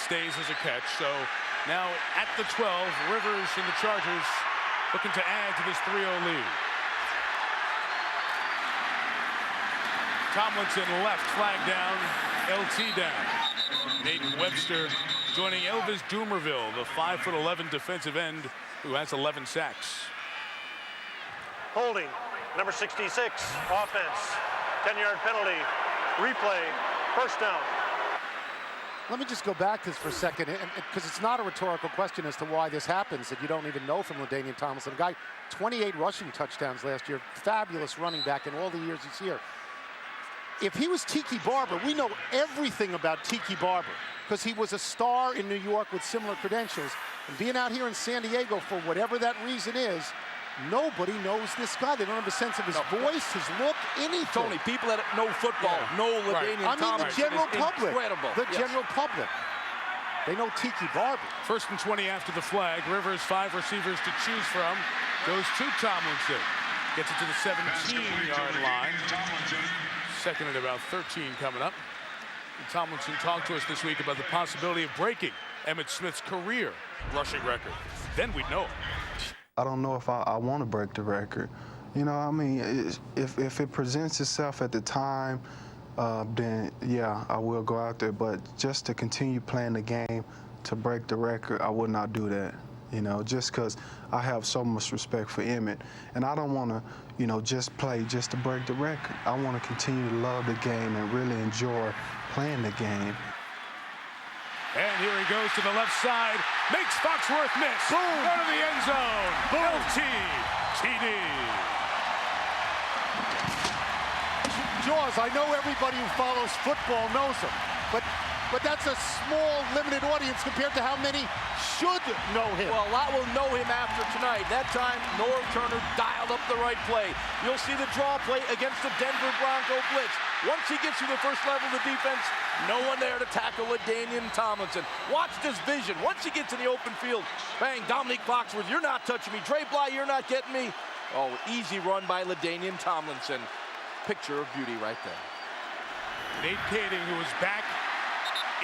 stays as a catch. So now at the 12, Rivers and the Chargers looking to add to this 3-0 lead. Tomlinson left, flag down, LT down. Nathan Webster joining Elvis Dumerville, the 5'11" defensive end who has 11 sacks. Holding, number 66, offense, 10-yard penalty, replay, first down. Let me just go back to this for a second, because it's not a rhetorical question as to why this happens that you don't even know from LaDainian Tomlinson. A guy, 28 rushing touchdowns last year, fabulous running back in all the years he's here. If he was Tiki Barber, we know everything about Tiki Barber, because he was a star in New York with similar credentials. And being out here in San Diego, for whatever that reason is, nobody knows this guy. They don't have a sense of his voice, his look, anything. Tony, people that know football know LaDainian Tomlinson. I mean, the general public. Incredible. The general public. They know Tiki Barber. 1st and 20 after the flag. Rivers, 5 receivers to choose from. Goes to Tomlinson. Gets it to the 17-yard line. Second and about 13 coming up. And Tomlinson talked to us this week about the possibility of breaking Emmitt Smith's career rushing record. Then we'd know. I don't know if I want to break the record. You know, I mean, if it presents itself at the time, then yeah, I will go out there. But just to continue playing the game, to break the record, I would not do that. You know, just because I have so much respect for Emmitt. And I don't want to, you know, just play just to break the record. I want to continue to love the game and really enjoy playing the game. And here he goes to the left side, makes Foxworth miss. Boom! Go to the end zone. Boom! LT, TD. Jaws, I know everybody who follows football knows him, but that's a small, limited audience compared to how many should know him. Well, a lot will know him after tonight. That time, Norm Turner dialed up the right play. You'll see the draw play against the Denver Bronco blitz. Once he gets through the first level of the defense, no one there to tackle LaDainian Tomlinson. Watch this vision. Once he gets in the open field, bang, Dominique Foxworth, you're not touching me. Dre Bly, you're not getting me. Oh, easy run by LaDainian Tomlinson. Picture of beauty right there. Nate Kading, who was back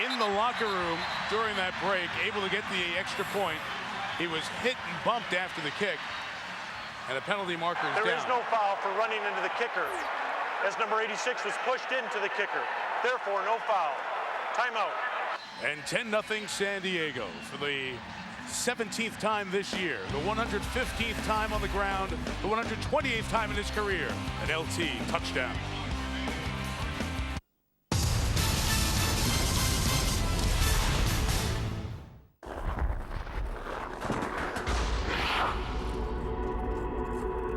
in the locker room during that break, able to get the extra point. He was hit and bumped after the kick, and a penalty marker is down. There is no foul for running into the kicker, as number 86 was pushed into the kicker. Therefore, no foul. Timeout. And 10-0 San Diego for the 17th time this year, the 115th time on the ground, the 128th time in his career, an LT touchdown.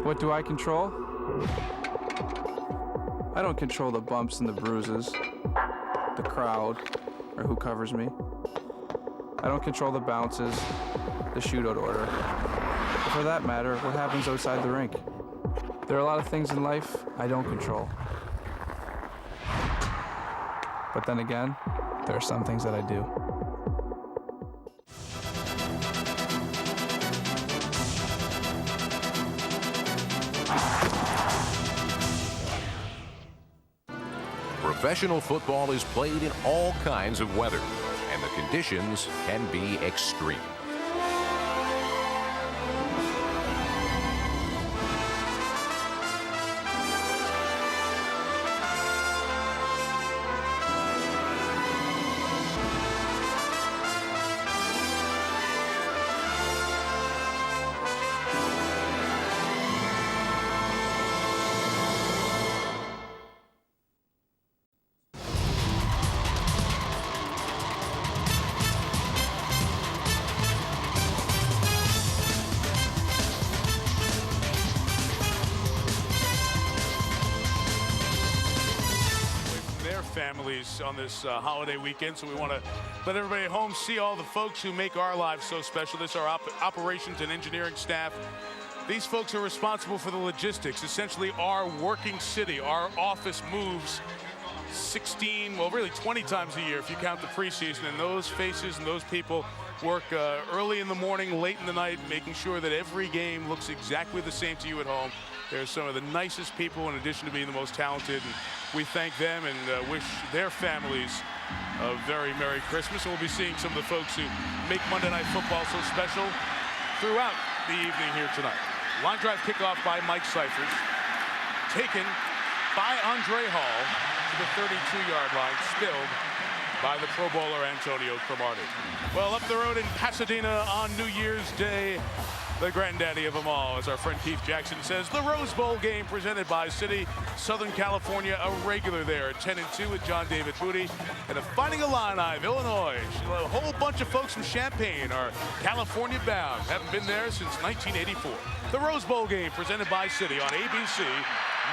What do I control? I don't control the bumps and the bruises, the crowd, or who covers me. I don't control the bounces, the shootout order, or for that matter, what happens outside the rink. There are a lot of things in life I don't control. But then again, there are some things that I do. Professional football is played in all kinds of weather, and the conditions can be extreme. Families on this holiday weekend, so we want to let everybody at home see all the folks who make our lives so special. This is our operations and engineering staff. These folks are responsible for the logistics. Essentially, our working city, our office moves 16, well, really 20 times a year if you count the preseason, and those faces and those people work early in the morning, late in the night, making sure that every game looks exactly the same to you at home. They're some of the nicest people in addition to being the most talented, and we thank them and wish their families a very Merry Christmas. And we'll be seeing some of the folks who make Monday Night Football so special throughout the evening here tonight. Line drive kickoff by Mike Cyphers. Taken by Andre Hall to the 32-yard line, spilled by the Pro Bowler Antonio Cromartie. Well, up the road in Pasadena on New Year's Day, the granddaddy of them all, as our friend Keith Jackson says, the Rose Bowl game presented by City, Southern California, a regular there, 10-2 with John David Booty, and a Fighting Illini of Illinois. A whole bunch of folks from Champaign are California bound, haven't been there since 1984. The Rose Bowl game presented by City on ABC,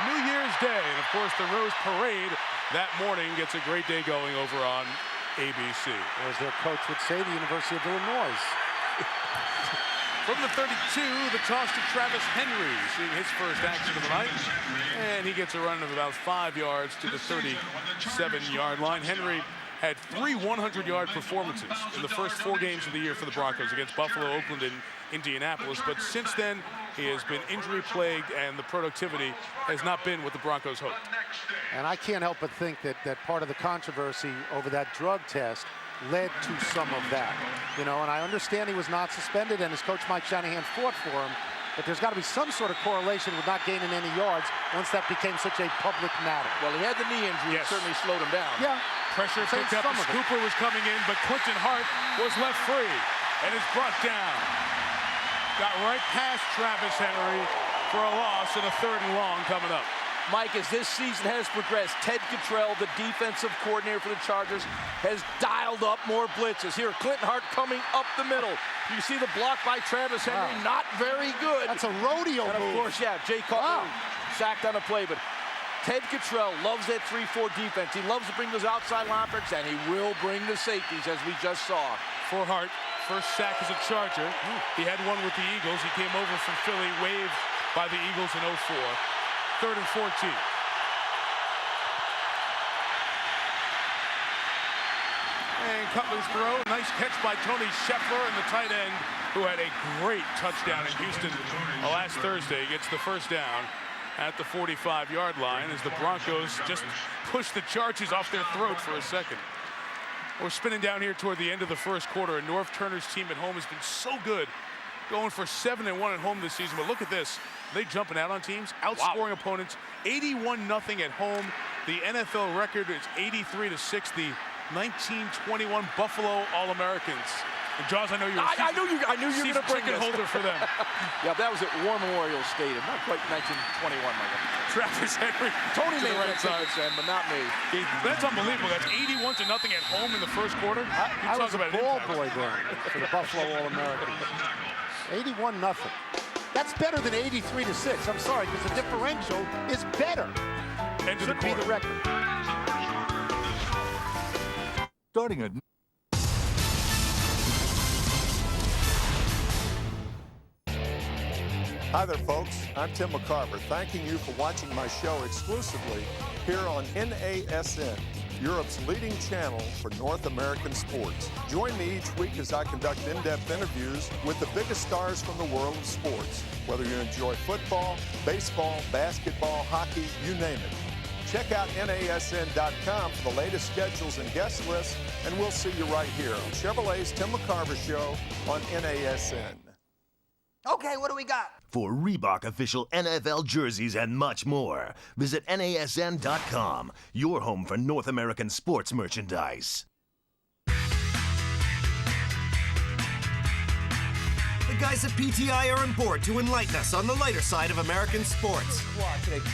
New Year's Day, and of course the Rose Parade that morning gets a great day going over on ABC. Or as their coach would say, the University of Illinois. From the 32, the toss to Travis Henry, seeing his first action of the night. And he gets a run of about 5 yards to the 37-yard line. Henry had 3 100-yard performances in the first 4 games of the year for the Broncos against Buffalo, Oakland, and Indianapolis. But since then, he has been injury-plagued, and the productivity has not been what the Broncos hoped. And I can't help but think that part of the controversy over that drug test led to some of that. You know, and I understand he was not suspended, and his coach Mike Shanahan fought for him, but there's got to be some sort of correlation with not gaining any yards once that became such a public matter. Well, he had the knee injury. Yes. It certainly slowed him down. Yeah. Pressure picked up as Cooper was coming in, but Clinton Hart was left free and is brought down. Got right past Travis Henry for a loss and a 3rd and long coming up. Mike, as this season has progressed, Ted Cottrell, the defensive coordinator for the Chargers, has dialed up more blitzes. Here, Clinton Hart coming up the middle. You see the block by Travis Henry, not very good. That's a rodeo and move. of course, yeah, Jay Cutler sacked on a play, but Ted Cottrell loves that 3-4 defense. He loves to bring those outside linebackers, and he will bring the safeties, as we just saw. For Hart, first sack as a Charger. He had one with the Eagles. He came over from Philly, waived by the Eagles in 04. 3rd and 14. And Cutler's throw, nice catch by Tony Scheffler, and the tight end, who had a great touchdown in Houston last Thursday, gets the first down at the 45-yard line as the Broncos just push the Chargers off their throat for a second. We're spinning down here toward the end of the first quarter, and Norv Turner's team at home has been so good, going for 7-1 at home this season. But look at this. They jumping out on teams, outscoring opponents, 81-0 at home. The NFL record is 83-6, the 1921 Buffalo All-Americans. And Jaws, I know you're I knew you were going to bring this. holder for them. Yeah, that was at War Memorial Stadium. Not quite 1921, Michael. Travis Henry. Tony may have tickets then, but not me. That's unbelievable. That's 81-0 at home in the first quarter. I was a ball boy then for the Buffalo All-Americans. 81-0. That's better than 83-6. I'm sorry, because the differential is better. End of the Should be the record. Starting at Hi there, folks. I'm Tim McCarver, thanking you for watching my show exclusively here on NASN, Europe's leading channel for North American sports. Join me each week as I conduct in-depth interviews with the biggest stars from the world of sports. Whether you enjoy football, baseball, basketball, hockey, you name it. Check out NASN.com for the latest schedules and guest lists, and we'll see you right here on Chevrolet's Tim McCarver Show on NASN. Okay, what do we got? For Reebok official NFL jerseys and much more, visit NASN.com, your home for North American sports merchandise. The guys at PTI are on board to enlighten us on the lighter side of American sports.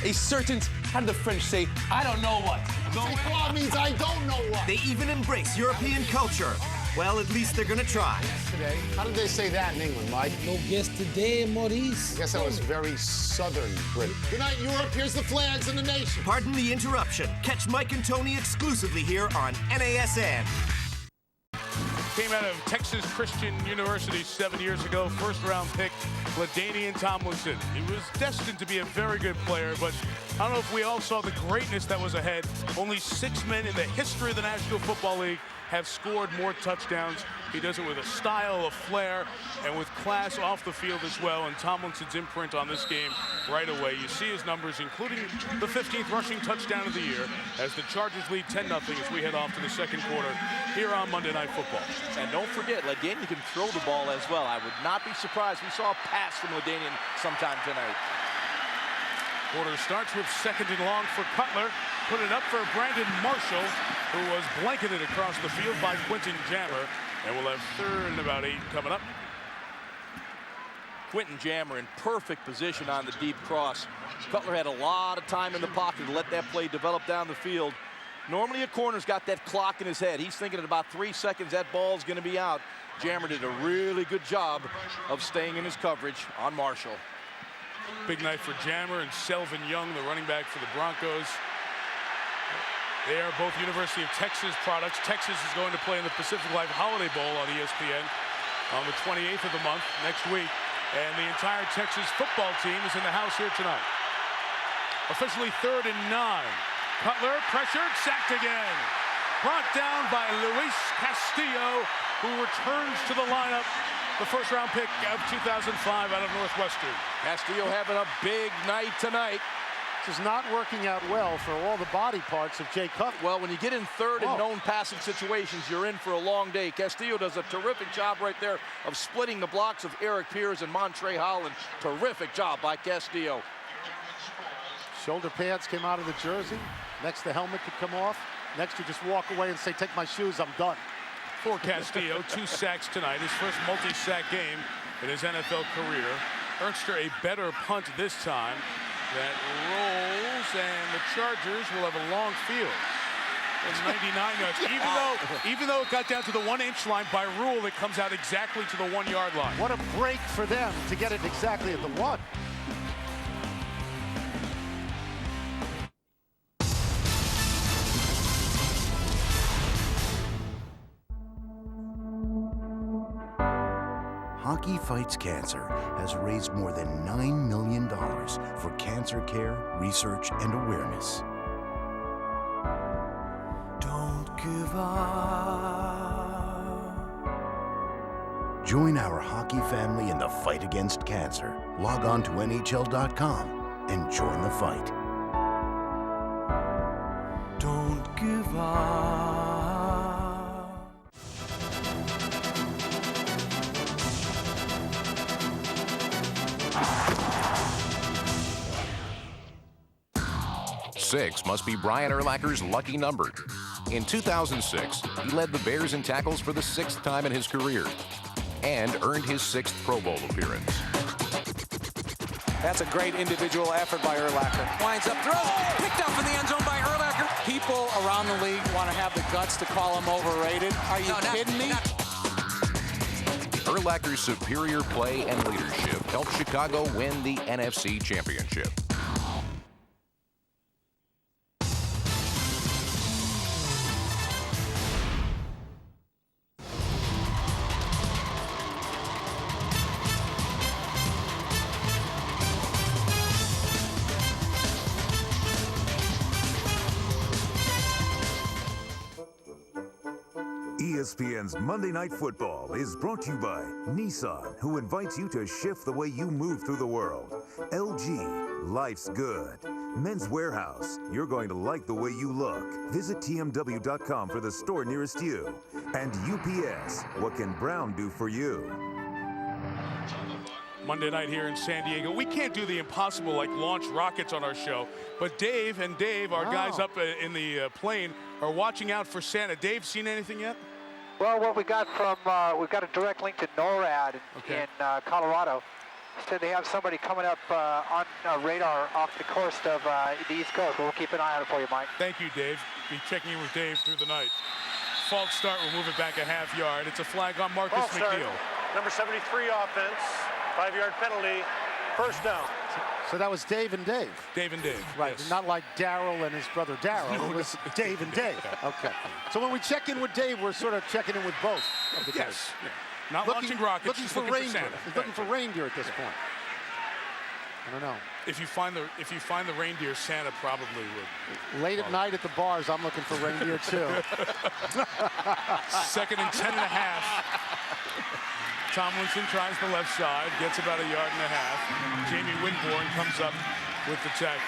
A certain, how do the French say, I don't know what? Well, means I don't know what. They even embrace European culture. Well, at least they're gonna try. Today, how did they say that in England, Mike? No guess today, Maurice. I guess that was very southern Britain. Good night, Europe. Here's the flags and the nation. Pardon the interruption. Catch Mike and Tony exclusively here on NASN. Came out of Texas Christian University 7 years ago, first-round pick, LaDainian Tomlinson. He was destined to be a very good player, but I don't know if we all saw the greatness that was ahead. Only 6 men in the history of the National Football League have scored more touchdowns. He does it with a style, a flair, and with class off the field as well. And Tomlinson's imprint on this game right away. You see his numbers, including the 15th rushing touchdown of the year, as the Chargers lead 10-0 as we head off to the second quarter here on Monday Night Football. And don't forget, LaDainian can throw the ball as well. I would not be surprised if we saw a pass from LaDainian sometime tonight. Quarter starts with 2nd and long for Cutler. Put it up for Brandon Marshall, who was blanketed across the field by Quentin Jammer. And we'll have 3rd and about 8 coming up. Quentin Jammer in perfect position on the deep cross. Cutler had a lot of time in the pocket to let that play develop down the field. Normally a corner's got that clock in his head. He's thinking at about 3 seconds that ball's going to be out. Jammer did a really good job of staying in his coverage on Marshall. Big night for Jammer and Selvin Young, the running back for the Broncos. They are both University of Texas products. Texas is going to play in the Pacific Life Holiday Bowl on ESPN on the 28th of the month next week. And the entire Texas football team is in the house here tonight. Officially 3rd and 9. Cutler pressured, sacked again. Brought down by Luis Castillo, who returns to the lineup. The first-round pick of 2005 out of Northwestern. Castillo having a big night tonight. This is not working out well for all the body parts of Jay Cutler. Well, when you get in 3rd in known passing situations, you're in for a long day. Castillo does a terrific job right there of splitting the blocks of Eric Pierce and Montre Holland. Terrific job by Castillo. Shoulder pads came out of the jersey. Next, the helmet could come off. Next, you just walk away and say, take my shoes, I'm done. For Castillo, 2 sacks tonight, his first multi-sack game in his NFL career. Ernster a better punt this time. That rolls, and the Chargers will have a long field. It's 99 yards. Even though it got down to the 1-inch line, by rule, it comes out exactly to the 1-yard line. What a break for them to get it exactly at the 1. Hockey Fights Cancer has raised more than $9 million for cancer care, research, and awareness. Don't give up. Join our hockey family in the fight against cancer. Log on to NHL.com and join the fight. Don't give up. 6 must be Brian Urlacher's lucky number. In 2006, he led the Bears in tackles for the 6th time in his career and earned his 6th Pro Bowl appearance. That's a great individual effort by Urlacher. Winds up, throws, picked up in the end zone by Urlacher. People around the league want to have the guts to call him overrated. Are you kidding me? Urlacher's superior play and leadership helped Chicago win the NFC Championship. ESPN's Monday Night Football is brought to you by Nissan, who invites you to shift the way you move through the world. LG, life's good. Men's Warehouse, you're going to like the way you look. Visit tmw.com for the store nearest you. And UPS, what can Brown do for you? Monday night here in San Diego. We can't do the impossible like launch rockets on our show, but Dave, our guys up in the plane, are watching out for Santa. Dave, seen anything yet? Well, what we got from, we've got a direct link to NORAD in Colorado. Said they have somebody coming up on radar off the coast of the East Coast. We'll keep an eye on it for you, Mike. Thank you, Dave. Be checking in with Dave through the night. False start, we'll move it back a half yard. It's a flag on Marcus McNeil. Number 73 offense, 5-yard penalty, first down. So that was Dave and Dave. Dave and Dave. Right, yes. Not like Daryl and his brother Daryl. It was Dave and Dave. Okay. So when we check in with Dave, we're sort of checking in with both of the guys. Yeah. Not launching rockets, looking just for looking reindeer. for Santa. He's looking for reindeer at this point. I don't know. If you find the reindeer, Santa probably would. Late at night at the bars, I'm looking for reindeer too. 2nd and 10 and a half. Tomlinson tries the left side, gets about 1.5 yards. Jamie Winborn comes up with the tackle.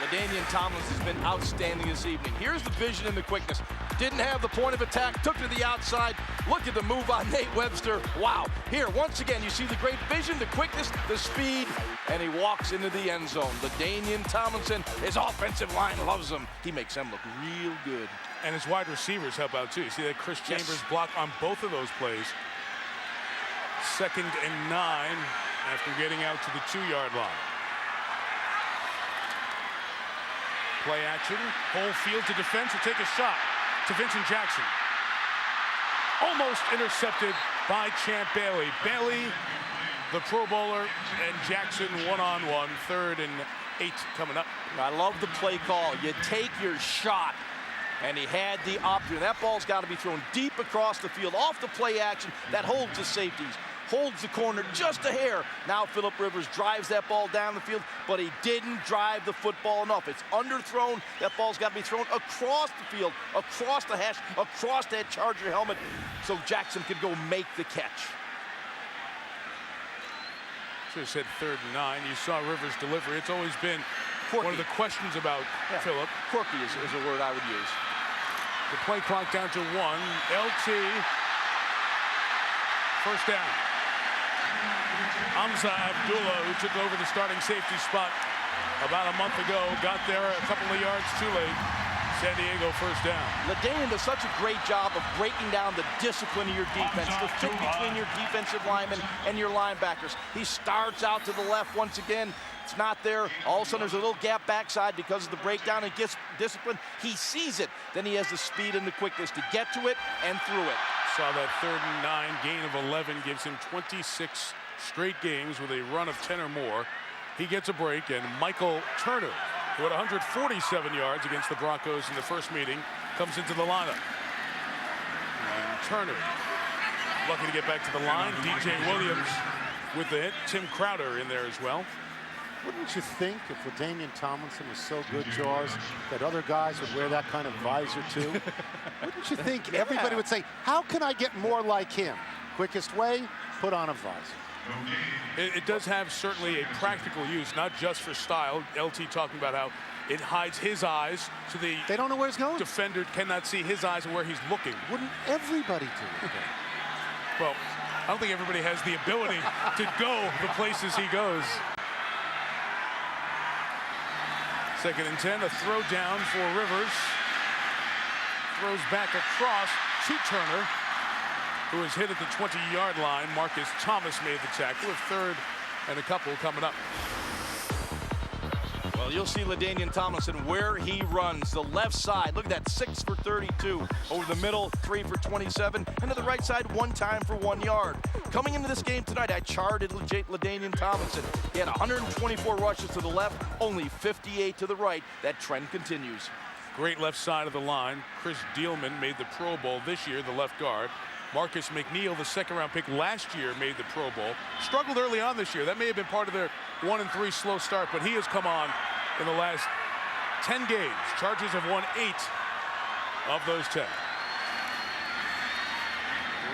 LaDainian Tomlinson has been outstanding this evening. Here's the vision and the quickness. Didn't have the point of attack, took it to the outside. Look at the move on Nate Webster. Wow. Here, once again, you see the great vision, the quickness, the speed, and he walks into the end zone. LaDainian Tomlinson, his offensive line loves him. He makes them look real good. And his wide receivers help out too. You see that Chris Chambers block on both of those plays. 2nd and 9 after getting out to the 2-yard line. Play action, whole field to defense to take a shot to Vincent Jackson. Almost intercepted by Champ Bailey. Bailey, the Pro Bowler, and Jackson one-on-one. 3rd and 8 coming up. I love the play call. You take your shot. And he had the opportunity. That ball's got to be thrown deep across the field, off the play action. That holds the safeties, holds the corner just a hair. Now Phillip Rivers drives that ball down the field, but he didn't drive the football enough. It's underthrown. That ball's got to be thrown across the field, across the hash, across that Charger helmet, so Jackson could go make the catch. Should have said 3rd and 9. You saw Rivers' delivery. It's always been quirky. One of the questions about Phillip. Quirky is a word I would use. The play clock down to 1. LT. First down. Hamza Abdullah, who took over the starting safety spot about a month ago, got there a couple of yards too late. San Diego first down. LaDainian does such a great job of breaking down the discipline of your defense, the fit between your defensive linemen and your linebackers. He starts out to the left once again. It's not there. All of a sudden, there's a little gap backside because of the breakdown and discipline. He sees it. Then he has the speed and the quickness to get to it and through it. Saw that 3rd and 9, gain of 11, gives him 26 straight games with a run of 10 or more. He gets a break, and Michael Turner, who had 147 yards against the Broncos in the first meeting, comes into the lineup. And Turner, lucky to get back to the line. DJ Williams with the hit. Tim Crowder in there as well. Wouldn't you think if LaDainian Tomlinson was so good, Jaws, that other guys would wear that kind of visor too? Wouldn't you think everybody would say, how can I get more like him? Quickest way, put on a visor. It does have certainly a practical use, not just for style. LT talking about how it hides his eyes so they don't know where he's going. Defender cannot see his eyes and where he's looking. Wouldn't everybody do it? Well, I don't think everybody has the ability to go the places he goes. 2nd and 10, a throw down for Rivers. Throws back across to Turner, who is hit at the 20-yard line. Marcus Thomas made the tackle, with 3rd and a couple coming up. Well, you'll see LaDainian Tomlinson where he runs. The left side, look at that, 6 for 32. Over the middle, 3 for 27. And to the right side, 1 time for 1 yard. Coming into this game tonight, I charted LaDainian Tomlinson. He had 124 rushes to the left, only 58 to the right. That trend continues. Great left side of the line. Chris Dielman made the Pro Bowl this year, the left guard. Marcus McNeil, the 2nd-round pick last year, made the Pro Bowl. Struggled early on this year. That may have been part of their 1-3 slow start, but he has come on in the last 10 games. Chargers have won 8 of those 10.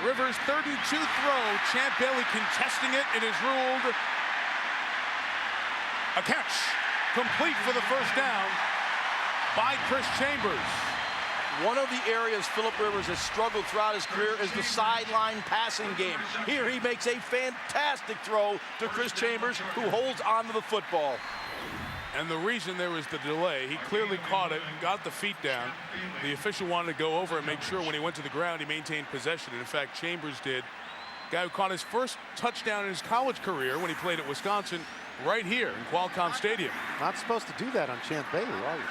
Rivers' 3rd and 2 throw. Champ Bailey contesting it. It is ruled a catch. Complete for the first down by Chris Chambers. One of the areas Phillip Rivers has struggled throughout his career is the sideline passing game. Here he makes a fantastic throw to Chris Chambers, who holds onto the football. And the reason there was the delay, he clearly caught it and got the feet down. The official wanted to go over and make sure when he went to the ground he maintained possession. And in fact, Chambers did. Guy who caught his first touchdown in his college career when he played at Wisconsin, right here in Qualcomm Stadium. Not supposed to do that on Champ Bailey, are you?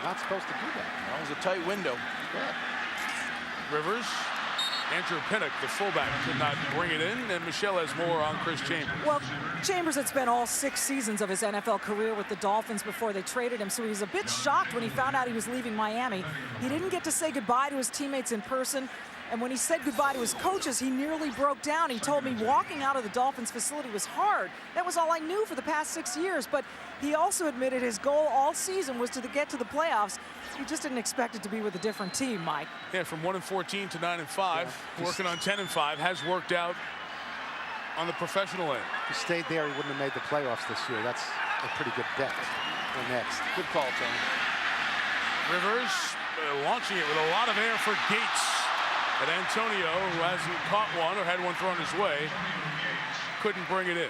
Not supposed to do that. That was a tight window. Yeah. Rivers, Andrew Pinnock, the fullback, could not bring it in, and Michelle has more on Chris Chambers. Well, Chambers had spent all 6 seasons of his NFL career with the Dolphins before they traded him, so he was a bit shocked when he found out he was leaving Miami. He didn't get to say goodbye to his teammates in person, and when he said goodbye to his coaches, he nearly broke down. He told me walking out of the Dolphins facility was hard. That was all I knew for the past 6 years, but he also admitted his goal all season was to get to the playoffs. He just didn't expect it to be with a different team, Mike. Yeah, from 1-14 to 9-5, working on 10-5, has worked out on the professional end. If he stayed there, he wouldn't have made the playoffs this year. That's a pretty good bet for next. Good call, Tony. Rivers launching it with a lot of air for Gates. And Antonio, who hasn't caught one or had one thrown his way, couldn't bring it in.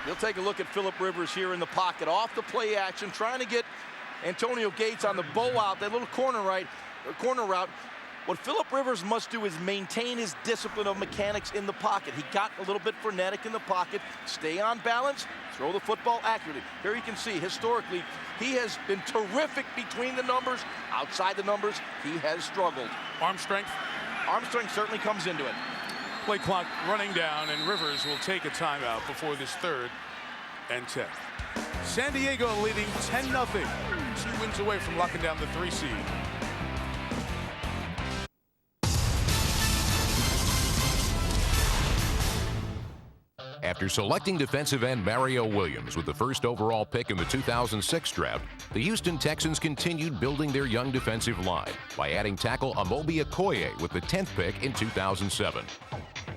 You'll take a look at Phillip Rivers here in the pocket, off the play action, trying to get Antonio Gates on the bow out, that little corner route. What Phillip Rivers must do is maintain his discipline of mechanics in the pocket. He got a little bit frenetic in the pocket, stay on balance, throw the football accurately. Here you can see, historically, he has been terrific between the numbers. Outside the numbers, he has struggled. Arm strength? Arm strength certainly comes into it. Play clock running down, and Rivers will take a timeout before this 3rd and 10. San Diego leading 10-0. 2 wins away from locking down the 3 seed. After selecting defensive end Mario Williams with the 1st overall pick in the 2006 draft, the Houston Texans continued building their young defensive line by adding tackle Amobi Okoye with the 10th pick in 2007.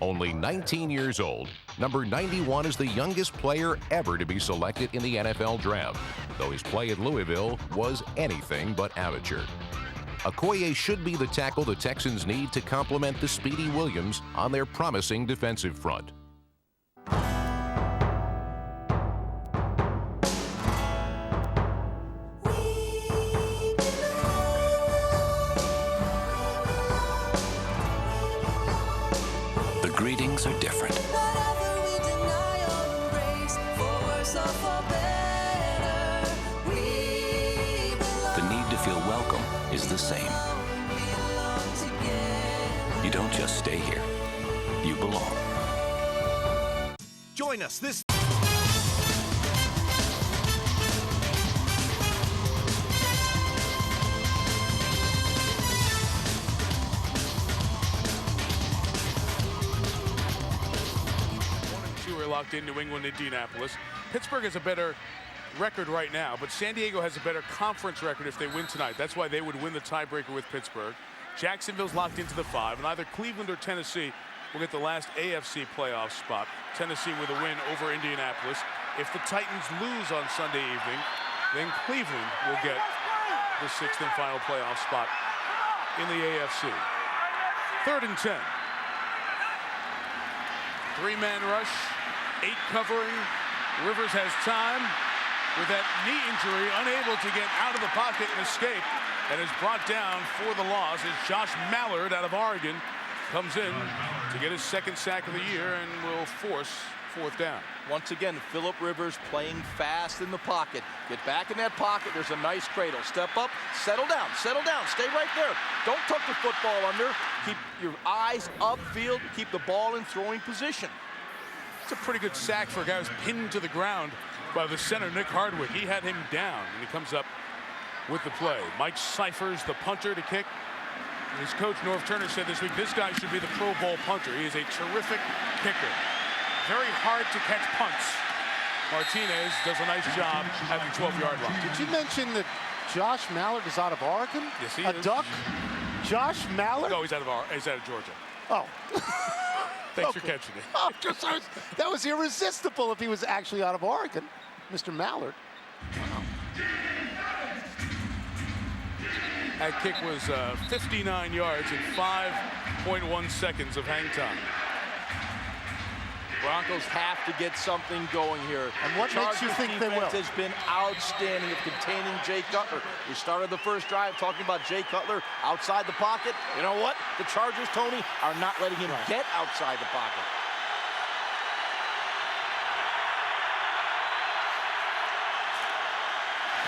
Only 19 years old, number 91 is the youngest player ever to be selected in the NFL draft, though his play at Louisville was anything but amateur. Okoye should be the tackle the Texans need to complement the speedy Williams on their promising defensive front. The greetings are different. The need to feel welcome is the same. You don't just stay here, you belong. Join us this locked in New England, Indianapolis. Pittsburgh has a better record right now, but San Diego has a better conference record if they win tonight. That's why they would win the tiebreaker with Pittsburgh. Jacksonville's locked into the 5, and either Cleveland or Tennessee will get the last AFC playoff spot. Tennessee with a win over Indianapolis. If the Titans lose on Sunday evening, then Cleveland will get the 6th and final playoff spot in the AFC. 3rd and 10. 3-man rush. 8 covering. Rivers has time with that knee injury, unable to get out of the pocket and escape, and is brought down for the loss as Josh Mallard out of Oregon comes in to get his 2nd sack of the year and will force 4th down. Once again, Phillip Rivers playing fast in the pocket. Get back in that pocket. There's a nice cradle. Step up, settle down, stay right there. Don't tuck the football under. Keep your eyes upfield, keep the ball in throwing position. It's a pretty good sack for a guy who's pinned to the ground by the center, Nick Hardwick. He had him down, and he comes up with the play. Mike Cyphers, the punter to kick. His coach, Norv Turner, said this week, this guy should be the Pro Bowl punter. He is a terrific kicker. Very hard to catch punts. Martinez does a nice job at the 12-yard line. Did you mention that Josh Mallard is out of Oregon? Yes, he is. A Duck? Josh Mallard? No, he's out of Georgia. Oh. Thanks for catching it. Oh, that was irresistible if he was actually out of Oregon, Mr. Mallard. Wow. That kick was 59 yards in 5.1 seconds of hang time. Broncos have to get something going here. And what makes you think they will? Has been outstanding at containing Jay Cutler. We started the first drive talking about Jay Cutler outside the pocket. You know what? The Chargers, Tony, are not letting him get outside the pocket.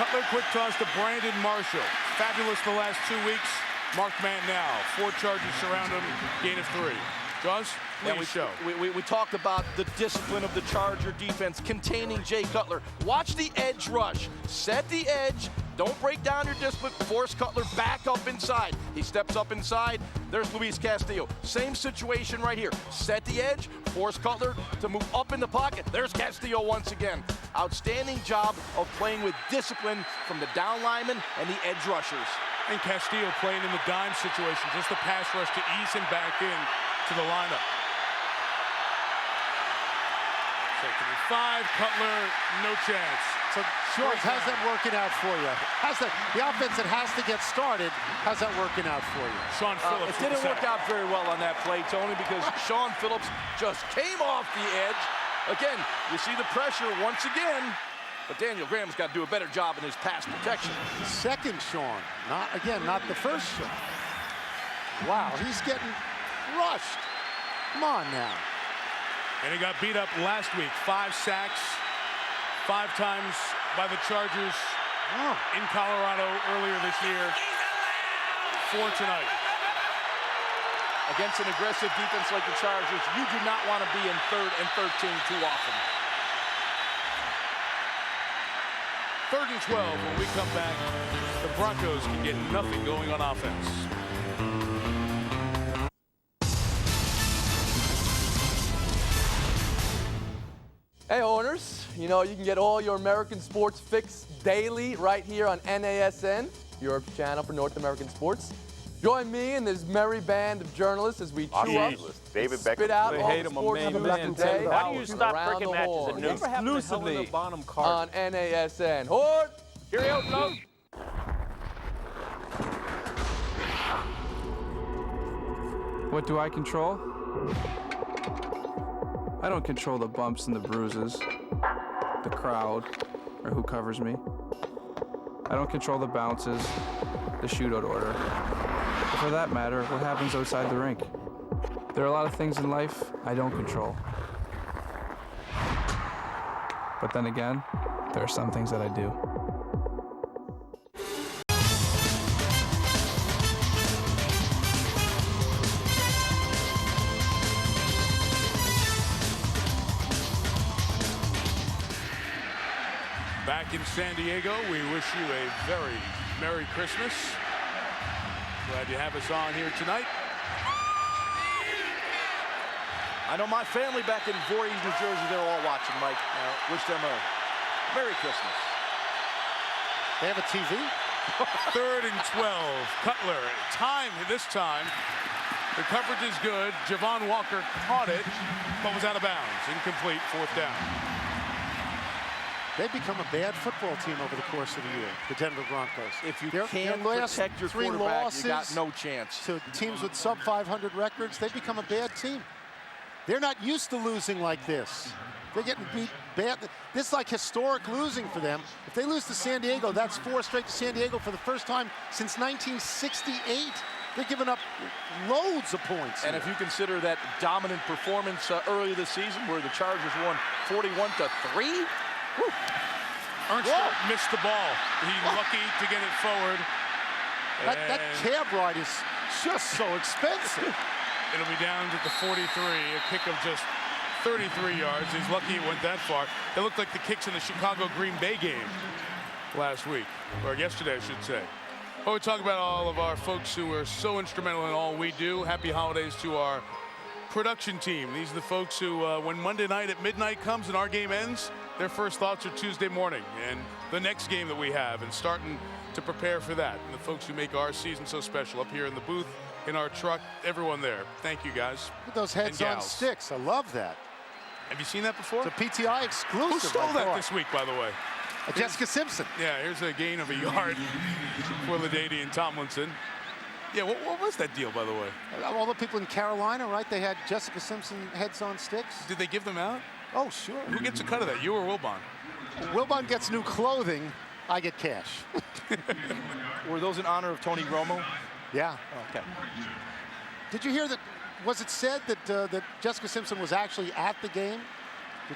Cutler quick toss to Brandon Marshall. Fabulous the last 2 weeks. Mark man now. 4 Chargers surround him. Gain of 3. Jaws, we talked about the discipline of the Charger defense containing Jay Cutler. Watch the edge rush. Set the edge. Don't break down your discipline. Force Cutler back up inside. He steps up inside. There's Luis Castillo. Same situation right here. Set the edge. Force Cutler to move up in the pocket. There's Castillo once again. Outstanding job of playing with discipline from the down linemen and the edge rushers. And Castillo playing in the dime situation, just the pass rush to ease him back in to the lineup. Second and 5, Cutler, no chance. So, George, how's that working out for you? How's the offense that has to get started, how's that working out for you? Sean Phillips. It didn't work out very well on that play, Tony, because Sean Phillips just came off the edge. Again, you see the pressure once again, but Daniel Graham's got to do a better job in his pass protection. Second Sean, not the first Sean. Wow, he's getting rushed. Come on now. And he got beat up last week. 5 sacks, 5 times by the Chargers in Colorado earlier this year. 4 tonight. Against an aggressive defense like the Chargers, you do not want to be in 3rd and 13 too often. 3rd and 12 when we come back. The Broncos can get nothing going on offense. Hey owners, you know you can get all your American sports fix daily right here on NASN, Europe's channel for North American sports. Join me and this merry band of journalists as we chew up, David spit out all the sports news today. Why do you stop around cricket the matches horn. at noon? Exclusively on NASN. Horde! Cheerio, no. What do I control? I don't control the bumps and the bruises, the crowd, or who covers me. I don't control the bounces, the shootout order, or for that matter, what happens outside the rink. There are a lot of things in life I don't control. But then again, there are some things that I do. Back in San Diego, we wish you a very Merry Christmas. Glad you have us on here tonight. I know my family back in Voorhees, New Jersey, they're all watching, Mike. Wish them a Merry Christmas. They have a TV? 3rd and 12. Cutler, time this time. The coverage is good. Javon Walker caught it, but was out of bounds. Incomplete, 4th down. They've become a bad football team over the course of the year, the Denver Broncos. If you their can't last protect your 3 quarterback, losses you got no chance. To teams with sub-500 records, they've become a bad team. They're not used to losing like this. They're getting beat bad. This is like historic losing for them. If they lose to San Diego, that's 4 straight to San Diego for the first time since 1968. They're giving up loads of points. And if you consider that dominant performance earlier this season where the Chargers won 41-3, Ernst missed the ball. He's lucky to get it forward. That cab ride is just so expensive. It'll be down to the 43, a kick of just 33 yards. He's lucky it went that far. They looked like the kicks in the Chicago-Green Bay game last week, or yesterday, I should say. Well, we talk about all of our folks who are so instrumental in all we do. Happy holidays to our production team. These are the folks who, when Monday night at midnight comes and our game ends, their first thoughts are Tuesday morning and the next game that we have and starting to prepare for that. And the folks who make our season so special up here in the booth, in our truck, everyone there. Thank you, guys. Look at those heads on sticks. I love that. Have you seen that before? It's a PTI exclusive. Who stole that this week, by the way? Jessica Simpson. Yeah, here's a gain of a yard for LaDainian Tomlinson. Yeah, what was that deal, by the way? All the people in Carolina, right? They had Jessica Simpson heads on sticks. Did they give them out? Oh, sure. Who gets a cut of that, you or Wilbon? Wilbon gets new clothing. I get cash. Were those in honor of Tony Romo? Yeah. Oh, okay. Did you hear that? Was it said that that Jessica Simpson was actually at the game?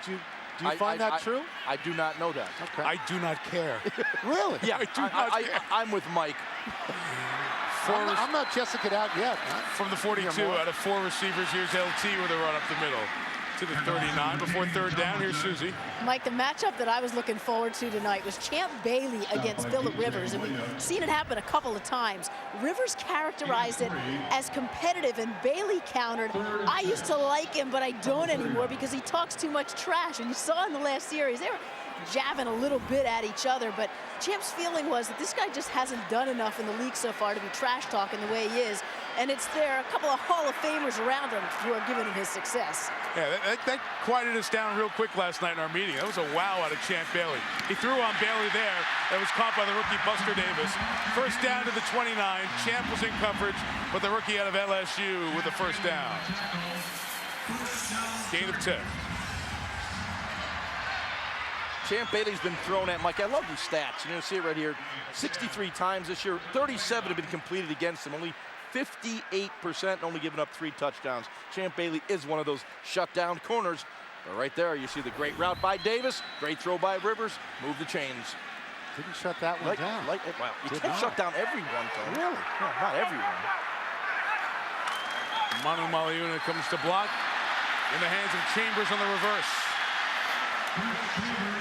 Do you find that true? I do not know that. Okay. I do not care. Really? Yeah, I do not care. I'm with Mike. I'm not Jessica out yet. From the 42, out of 4 receivers, here's LT with a run up the middle to the 39 before 3rd down. Here's Susie. Mike, the matchup that I was looking forward to tonight was Champ Bailey against Phillip Rivers, and we've seen it happen a couple of times. Rivers characterized it as competitive, and Bailey countered. I used to like him, but I don't anymore because he talks too much trash, and you saw in the last series, jabbing a little bit at each other, but Champ's feeling was that this guy just hasn't done enough in the league so far to be trash talking the way he is, and it's there a couple of Hall of Famers around him who are giving him his success. Yeah, that quieted us down real quick last night in our meeting. That was a wow out of Champ Bailey. He threw on Bailey there. That was caught by the rookie Buster Davis. First down to the 29. Champ was in coverage, but the rookie out of LSU with the first down. Gain of 10. Champ Bailey's been thrown at, Mike. I love these stats. You're going to see it right here. 63 times this year. 37 have been completed against him. Only 58%, only giving up 3 touchdowns. Champ Bailey is one of those shutdown corners. But right there, you see the great route by Davis. Great throw by Rivers. Move the chains. Didn't shut that one down. Well, you can't shut down everyone, Tony. Really? No, not everyone. Manu Maliuna comes to block. In the hands of Chambers on the reverse.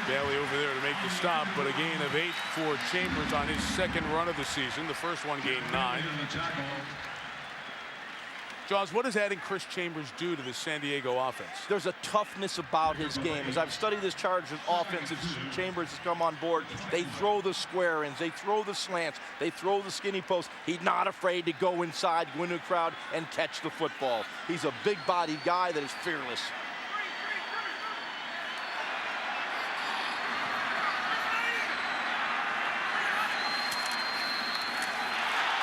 Bailey over there to make the stop, but a gain of 8 for Chambers on his second run of the season. The first one gained 9. Jaws, what does adding Chris Chambers do to the San Diego offense? There's a toughness about his game. As I've studied this Chargers offense since Chambers has come on board, they throw the square ins, they throw the slants, they throw the skinny posts. He's not afraid to go inside, go into a crowd, and catch the football. He's a big-bodied guy that is fearless.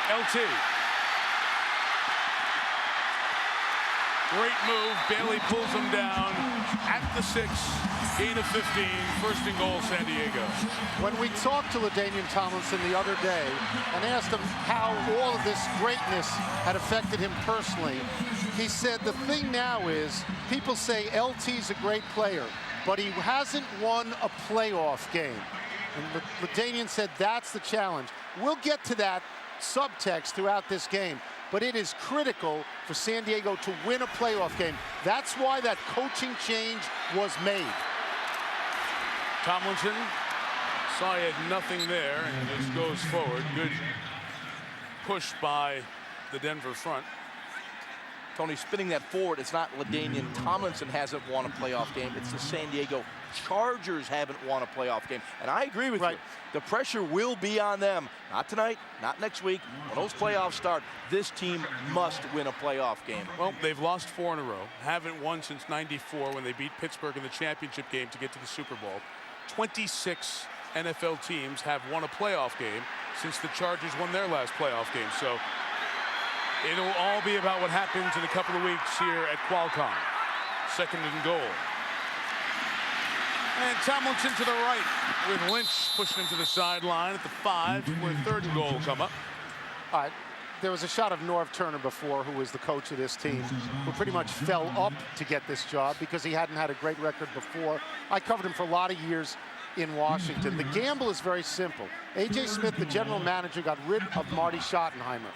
LT. Great move. Bailey pulls him down at the 6. Gain of 15. First and goal, San Diego. When we talked to LaDainian Tomlinson the other day and asked him how all of this greatness had affected him personally, he said the thing now is people say LT's a great player, but he hasn't won a playoff game. And LaDainian said that's the challenge. We'll get to that subtext throughout this game, but it is critical for San Diego to win a playoff game. That's why that coaching change was made. Tomlinson saw he had nothing there and just goes forward. Good push by the Denver front. Tony, spinning that forward, it's not LaDainian Tomlinson hasn't won a playoff game. It's the San Diego Chargers haven't won a playoff game. And I agree with you. The pressure will be on them. Not tonight, not next week. When those playoffs start, this team must win a playoff game. Well, they've lost 4 in a row. Haven't won since '94 when they beat Pittsburgh in the championship game to get to the Super Bowl. 26 NFL teams have won a playoff game since the Chargers won their last playoff game. So it'll all be about what happens in a couple of weeks here at Qualcomm. Second and goal. And Tomlinson to the right with Lynch pushing him to the sideline at the 5, where third and goal will come up. All right. There was a shot of Norv Turner before, who was the coach of this team, who pretty much fell up to get this job because he hadn't had a great record before. I covered him for a lot of years in Washington. The gamble is very simple. A.J. Smith, the general manager, got rid of Marty Schottenheimer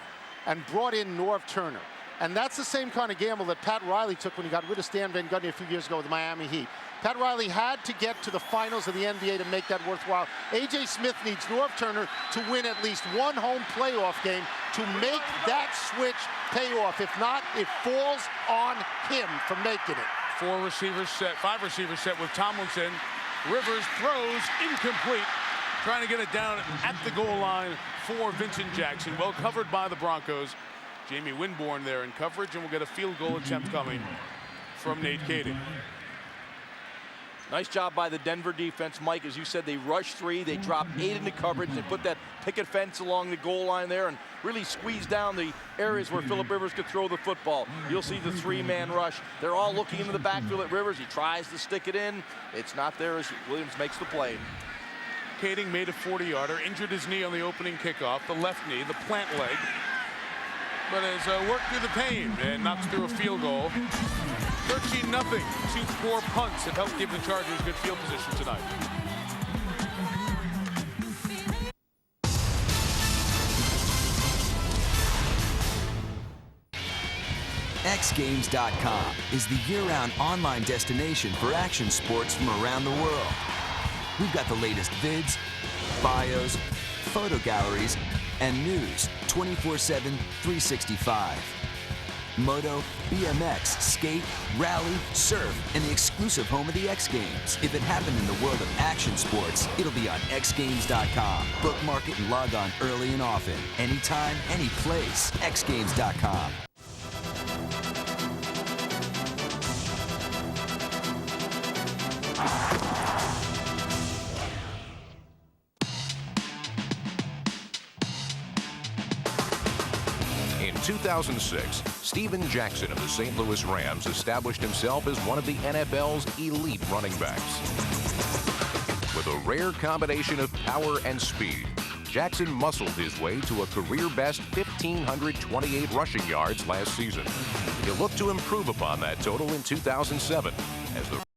and brought in Norv Turner. And that's the same kind of gamble that Pat Riley took when he got rid of Stan Van Gundy a few years ago with the Miami Heat. Pat Riley had to get to the finals of the NBA to make that worthwhile. A.J. Smith needs Norv Turner to win at least one home playoff game to make that switch pay off. If not, it falls on him for making it. 5 receivers set with Tomlinson. Rivers throws incomplete. Trying to get it down at the goal line for Vincent Jackson. Well covered by the Broncos. Jamie Winborn there in coverage, and we'll get a field goal attempt coming from Nate Kading. Nice job by the Denver defense, Mike. As you said, they rushed 3, they dropped 8 into coverage, they put that picket fence along the goal line there and really squeezed down the areas where Phillip Rivers could throw the football. You'll see the 3-man rush. They're all looking into the backfield at Rivers. He tries to stick it in. It's not there as Williams makes the play. Kading made a 40-yarder, injured his knee on the opening kickoff, the left knee, the plant leg, but has worked through the pain and knocks through a field goal. 13-0. 2 poor punts have helped give the Chargers good field position tonight. XGames.com is the year-round online destination for action sports from around the world. We've got the latest vids, bios, photo galleries, and news 24/7, 365. moto, BMX, skate, rally, surf, and the exclusive home of the X Games. If it happened in the world of action sports, it'll be on xgames.com. Bookmark it and log on early and often. Anytime, any place. xgames.com. In 2006, Steven Jackson of the St. Louis Rams established himself as one of the NFL's elite running backs. With a rare combination of power and speed, Jackson muscled his way to a career-best 1,528 rushing yards last season. He'll look to improve upon that total in 2007 as the